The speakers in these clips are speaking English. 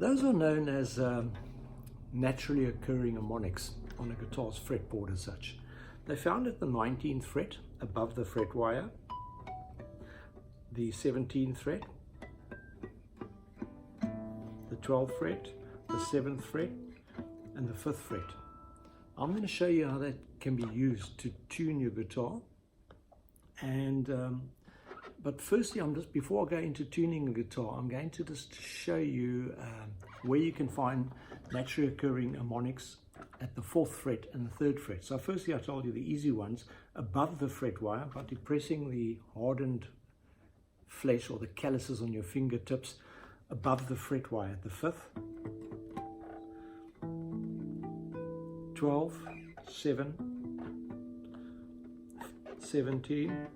Those are known as naturally occurring harmonics on a guitar's fretboard as such. They found at the 19th fret above the fret wire, the 17th fret, the 12th fret, the 7th fret, and the 5th fret. I'm going to show you how that can be used to tune your guitar. And but firstly, before I go into tuning a guitar, I'm going to just show you where you can find naturally occurring harmonics at the 4th fret and the 3rd fret. So firstly, I told you the easy ones above the fret wire by depressing the hardened flesh or the calluses on your fingertips above the fret wire at the 5th, 12, 7, 17,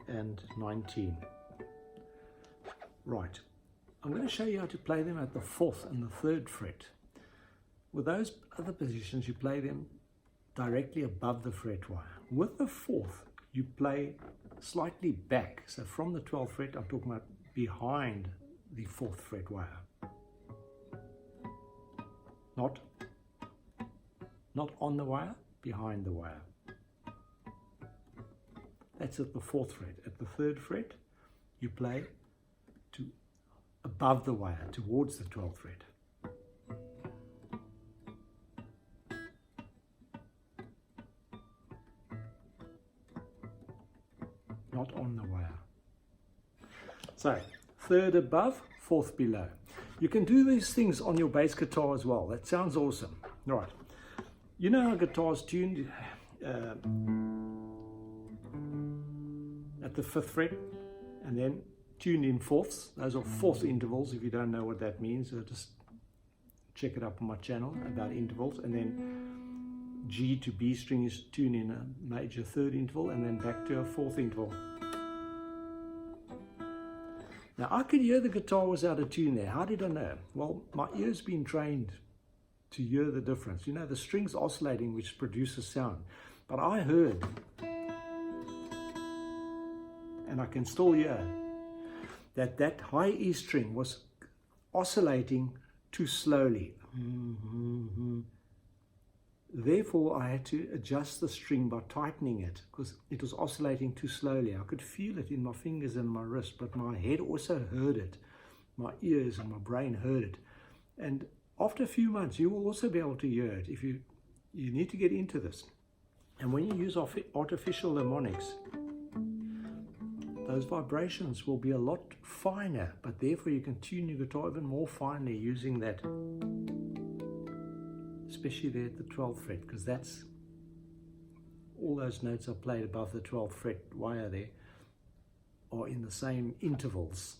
and 19. Right, I'm going to show you how to play them at the 4th and the 3rd fret. With those other positions, you play them directly above the fret wire. With the 4th, you play slightly back. So from the 12th fret, I'm talking about behind the 4th fret wire. Not on the wire, behind the wire. That's at the 4th fret. At the 3rd fret, you play to above the wire, towards the 12th fret. Not on the wire. So, 3rd above, 4th below. You can do these things on your bass guitar as well. That sounds awesome. Right. You know how guitar's tuned at the 5th fret and then tuned in fourths. Those are 4th intervals. If you don't know what that means, just check it up on my channel about intervals. And then G to B string is tuned in a major 3rd interval and then back to a 4th interval. Now I could hear the guitar was out of tune there. How did I know? Well, my ear's been trained to hear the difference. You know, the strings oscillating which produces sound. But I heard, and I can still hear, that high E string was oscillating too slowly. Therefore, I had to adjust the string by tightening it because it was oscillating too slowly. I could feel it in my fingers and my wrist, but my head also heard it. My ears and my brain heard it. And after a few months, you will also be able to hear it. If you need to get into this. And when you use artificial harmonics, those vibrations will be a lot finer, but therefore you can tune your guitar even more finely using that, especially there at the 12th fret, because that's all those notes are played above the 12th fret wire there are in the same intervals,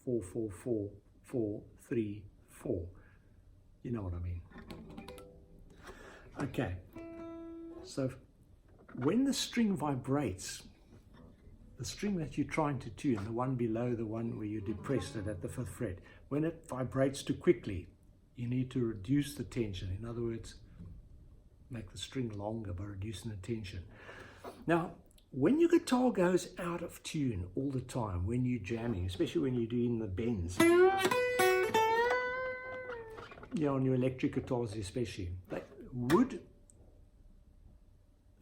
4, 4, 4, 4, 3, 4. You know what I mean. Okay, so when the string vibrates, the string that you're trying to tune, the one below the one where you depressed it at the 5th fret, when it vibrates too quickly, you need to reduce the tension. In other words, make the string longer by reducing the tension. Now, when your guitar goes out of tune all the time, when you're jamming, especially when you're doing the bends, on your electric guitars especially, wood,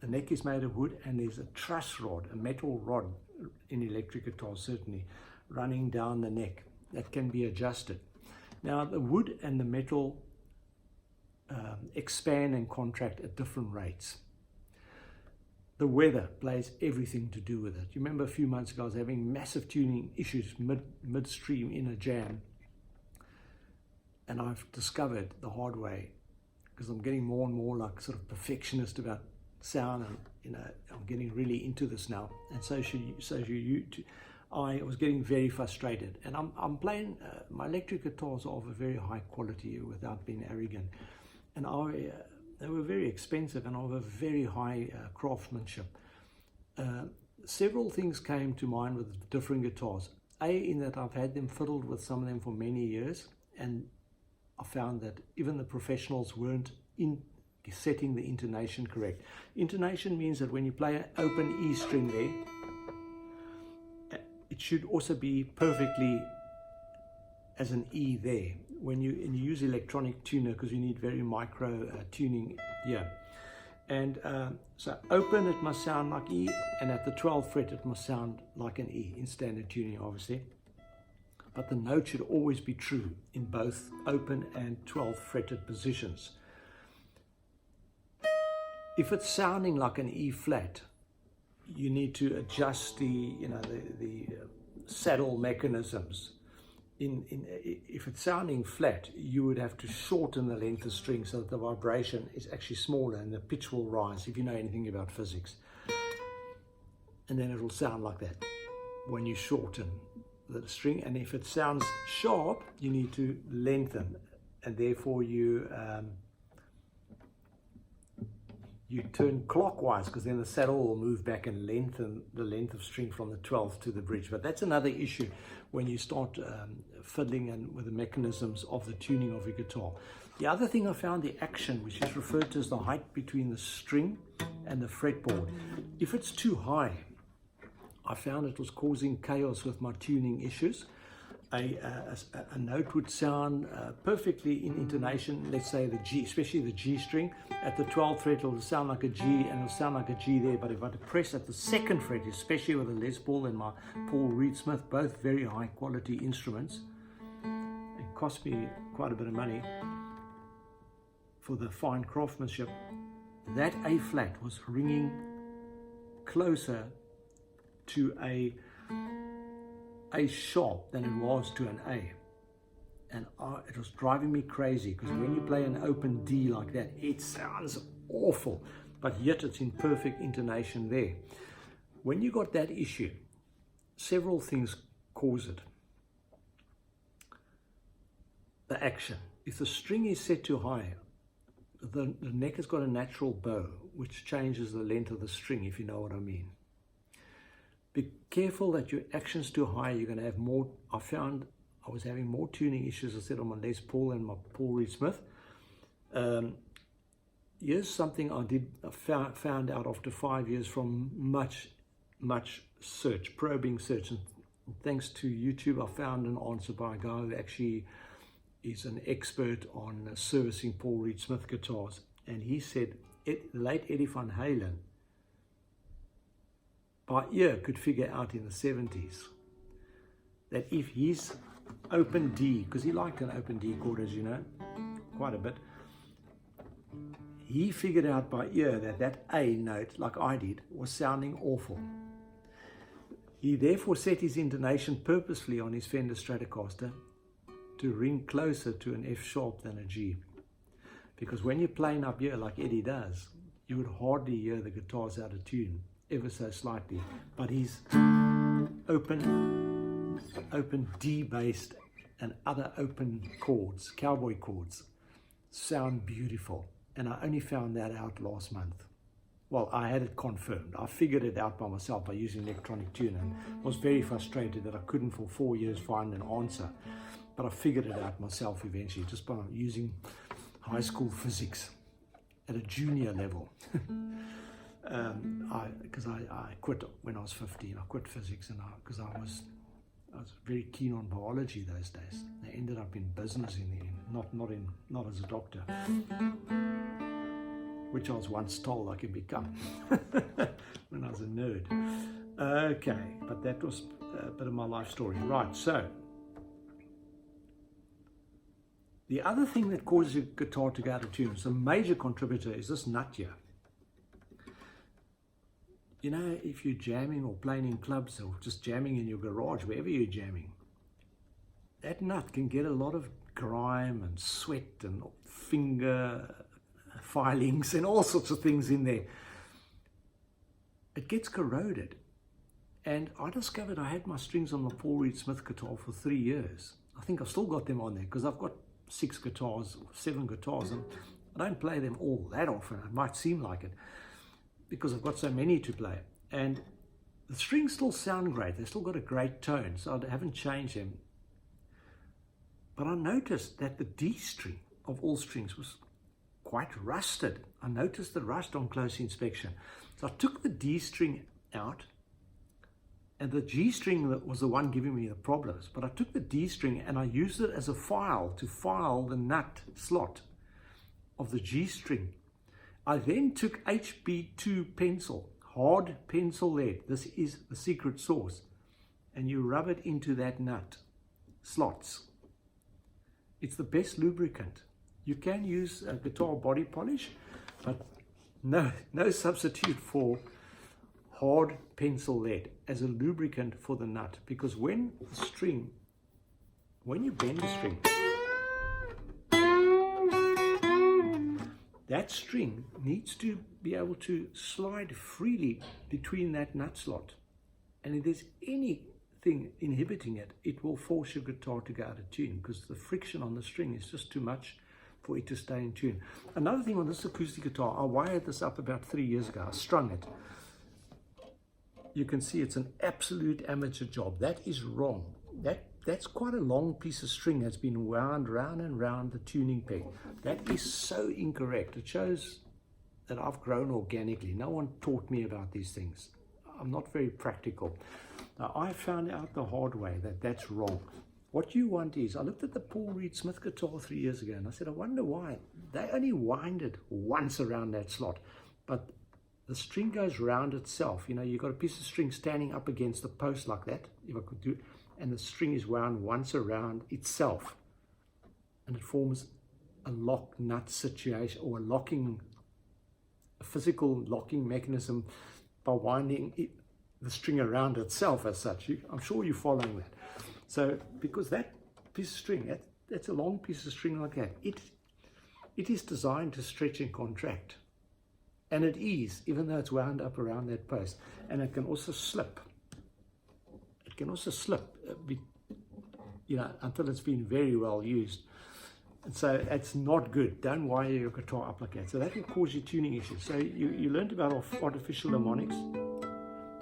the neck is made of wood, and there's a truss rod, a metal rod in electric guitars certainly, running down the neck that can be adjusted. Now the wood and the metal expand and contract at different rates. The weather plays everything to do with it. You remember a few months ago I was having massive tuning issues midstream in a jam, and I've discovered the hard way, because I'm getting more and more like sort of perfectionist about sound, and I'm getting really into this now, and so should you too. I was getting very frustrated, and I'm playing my electric guitars are of a very high quality without being arrogant, and they were very expensive and of a very high craftsmanship. Several things came to mind with different guitars. In that I've had them fiddled with some of them for many years, and I found that even the professionals weren't setting the intonation correct. Intonation means that when you play an open E string there, it should also be perfectly as an E there. When you use electronic tuner, because you need very micro tuning here. And so open, it must sound like E, and at the 12th fret it must sound like an E in standard tuning, obviously. But the note should always be true in both open and 12th fretted positions. If it's sounding like an E flat, you need to adjust the saddle mechanisms. If it's sounding flat, you would have to shorten the length of string so that the vibration is actually smaller and the pitch will rise, if you know anything about physics. And then it will sound like that when you shorten the string. And if it sounds sharp, you need to lengthen, and therefore you turn clockwise, because then the saddle will move back and lengthen the length of string from the 12th to the bridge. But that's another issue when you start fiddling and with the mechanisms of the tuning of your guitar. The other thing I found, the action, which is referred to as the height between the string and the fretboard. If it's too high, I found it was causing chaos with my tuning issues. A note would sound perfectly in intonation, let's say the G, especially the G string. At the 12th fret, it'll sound like a G, and it'll sound like a G there. But if I press at the 2nd fret, especially with a Les Paul and my Paul Reed Smith, both very high quality instruments, it cost me quite a bit of money for the fine craftsmanship. That A flat was ringing closer to a sharp than it was to an A, and it was driving me crazy, because when you play an open D like that, it sounds awful, but yet it's in perfect intonation there. When you got that issue, several things cause it. The action. If the string is set too high, the neck has got a natural bow which changes the length of the string, if you know what I mean. Be careful that your action's too high. You're going to have more. I found I was having more tuning issues, I said, on my Les Paul and my Paul Reed Smith. Here's something I found out after 5 years from much search, probing search. And thanks to YouTube, I found an answer by a guy who actually is an expert on servicing Paul Reed Smith guitars. And he said, late Eddie Van Halen, by ear, could figure out in the 70s that if his open D, because he liked an open D chord, as you know, quite a bit, he figured out by ear that A note, like I did, was sounding awful. He therefore set his intonation purposefully on his Fender Stratocaster to ring closer to an F sharp than a G. Because when you're playing up here like Eddie does, you would hardly hear the guitars out of tune, ever so slightly. But his open D based and other open chords, cowboy chords, sound beautiful. And I only found that out last month. Well, I had it confirmed. I figured it out by myself by using electronic tuner, and was very frustrated that I couldn't for 4 years find an answer. But I figured it out myself eventually, just by using high school physics at a junior level. Because I quit when I was 15. I quit physics, and because I was very keen on biology those days. I ended up in business in the end, not as a doctor, which I was once told I could become when I was a nerd. Okay, but that was a bit of my life story. Right, so the other thing that causes your guitar to go out of tune, so a major contributor, is this nut here. You know, if you're jamming or playing in clubs or just jamming in your garage, wherever you're jamming, that nut can get a lot of grime and sweat and finger filings and all sorts of things in there. It gets corroded. And I discovered I had my strings on my Paul Reed Smith guitar for 3 years. I think I've still got them on there because I've got 6 guitars, 7 guitars, and I don't play them all that often. It might seem like it, because I've got so many to play. And the strings still sound great. They've still got a great tone, so I haven't changed them. But I noticed that the D string of all strings was quite rusted. I noticed the rust on close inspection. So I took the D string out, And the G string that was the one giving me the problems. But I took the D string and I used it as a file to file the nut slot of the G string. I then took HB2 pencil, hard pencil lead. This is the secret sauce. And you rub it into that nut slots. It's the best lubricant. You can use a guitar body polish, but no substitute for hard pencil lead as a lubricant for the nut, because when you bend the string, that string needs to be able to slide freely between that nut slot. And if there's anything inhibiting it, it will force your guitar to go out of tune, because the friction on the string is just too much for it to stay in tune. Another thing on this acoustic guitar, I wired this up about 3 years ago. I strung it. You can see it's an absolute amateur job. That is wrong. That's quite a long piece of string that's been wound round and round the tuning peg. That is so incorrect. It shows that I've grown organically. No one taught me about these things. I'm not very practical. Now, I found out the hard way that that's wrong. What you want is, I looked at the Paul Reed Smith guitar 3 years ago and I said, I wonder why. They only wind it once around that slot, but the string goes round itself. You know, you've got a piece of string standing up against the post like that, if I could do it, and the string is wound once around itself. And it forms a lock nut situation, or a physical locking mechanism by winding the string around itself as such. I'm sure you're following that. So, because that piece of string, that's a long piece of string like that, it is designed to stretch and contract. And it is, even though it's wound up around that post. And it can also slip. It can also slip, until it's been very well used. And so it's not good. Don't wire your guitar up like that. So that can cause you tuning issues. So you learned about artificial harmonics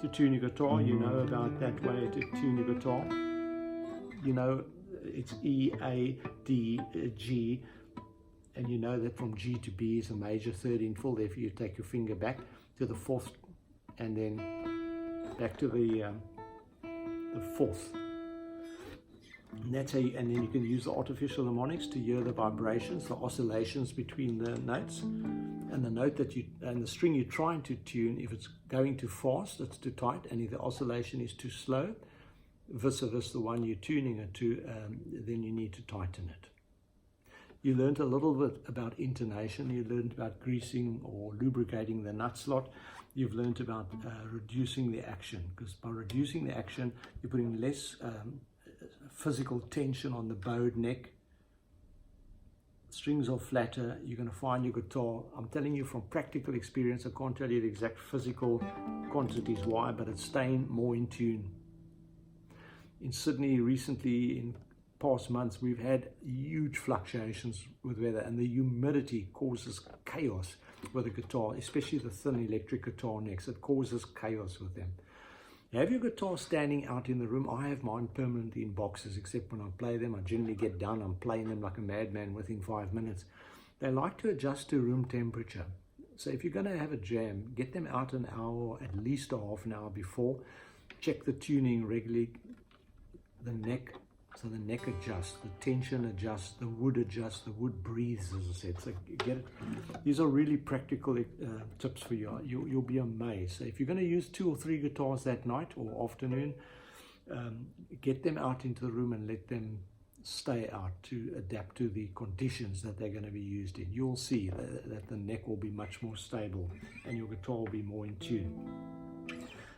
to tune your guitar. You know about that way to tune your guitar. You know it's E, A, D, G. And you know that from G to B is a major third in full. Therefore, you take your finger back to the fourth, and then back to the fourth. And that's how. And then you can use the artificial harmonics to hear the vibrations, the oscillations between the notes, and the note and the string you're trying to tune. If it's going too fast, it's too tight, and if the oscillation is too slow, vice versa, the one you're tuning it to, then you need to tighten it. You learned a little bit about intonation. You learned about greasing or lubricating the nut slot. You've learned about reducing the action, because by reducing the action, you're putting less physical tension on the bowed neck. Strings are flatter. You're going to find your guitar, I'm telling you from practical experience, I can't tell you the exact physical quantities why, but it's staying more in tune. In Sydney recently, in past months, we've had huge fluctuations with weather, and the humidity causes chaos with the guitar, especially the thin electric guitar necks. It causes chaos with them. You have your guitar standing out in the room. I have mine permanently in boxes, except when I play them. I generally get down, I'm playing them like a madman within 5 minutes. They like to adjust to room temperature. So if you're going to have a jam, get them out an hour, at least a half an hour before. Check the tuning regularly, the neck. So the neck adjusts, the tension adjusts, the wood breathes, as I said. So you get it. These are really practical tips for you. You'll be amazed. So if you're going to use 2 or 3 guitars that night or afternoon, get them out into the room and let them stay out to adapt to the conditions that they're going to be used in. You'll see that the neck will be much more stable and your guitar will be more in tune.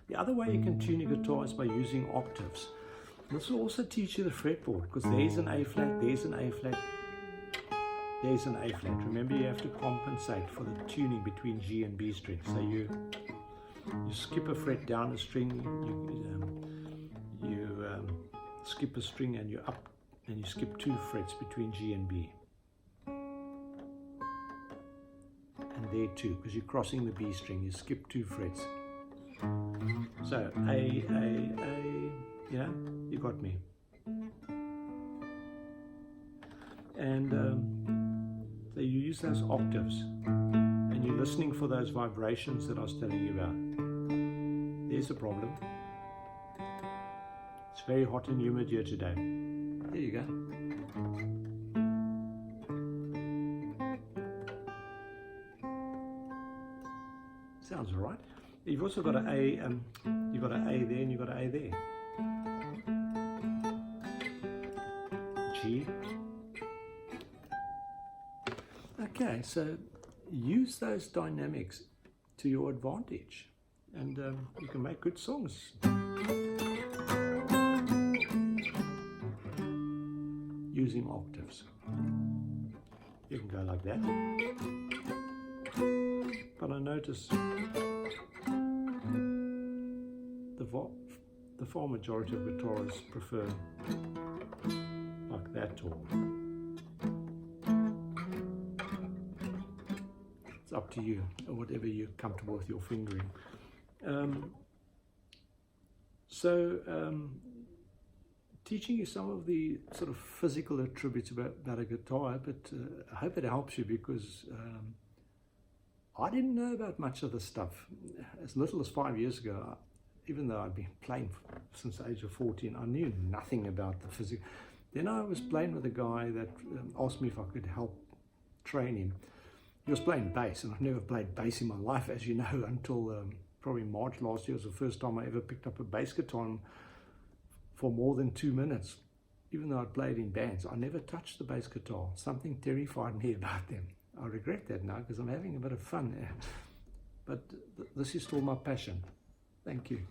The other way you can tune your guitar is by using octaves. This will also teach you the fretboard, because there's an A flat, there's an A flat, there's an A flat. Remember, you have to compensate for the tuning between G and B strings. So you skip a fret down a string, you skip a string and you're up, and you skip 2 frets between G and B. And there too, because you're crossing the B string, you skip 2 frets. So A, yeah, you got me. And so you use those octaves, and you're listening for those vibrations that I was telling you about. There's a problem. It's very hot and humid here today. There you go. Sounds all right. You've also got an A. You've got an A there, and you've got an A there. G. Okay, so use those dynamics to your advantage, and you can make good songs using octaves. You can go like that, but I notice the far majority of guitarists prefer like that, or it's up to you, or whatever you're comfortable with your fingering. Teaching you some of the sort of physical attributes about a guitar, but I hope it helps you, because I didn't know about much of this stuff. As little as 5 years ago, even though I'd been playing since the age of 14, I knew nothing about the physics. Then I was playing with a guy that asked me if I could help train him. He was playing bass, and I've never played bass in my life, as you know, until probably March last year was the first time I ever picked up a bass guitar for more than 2 minutes. Even though I'd played in bands, I never touched the bass guitar. Something terrified me about them. I regret that now, because I'm having a bit of fun. But this is still my passion. Thank you.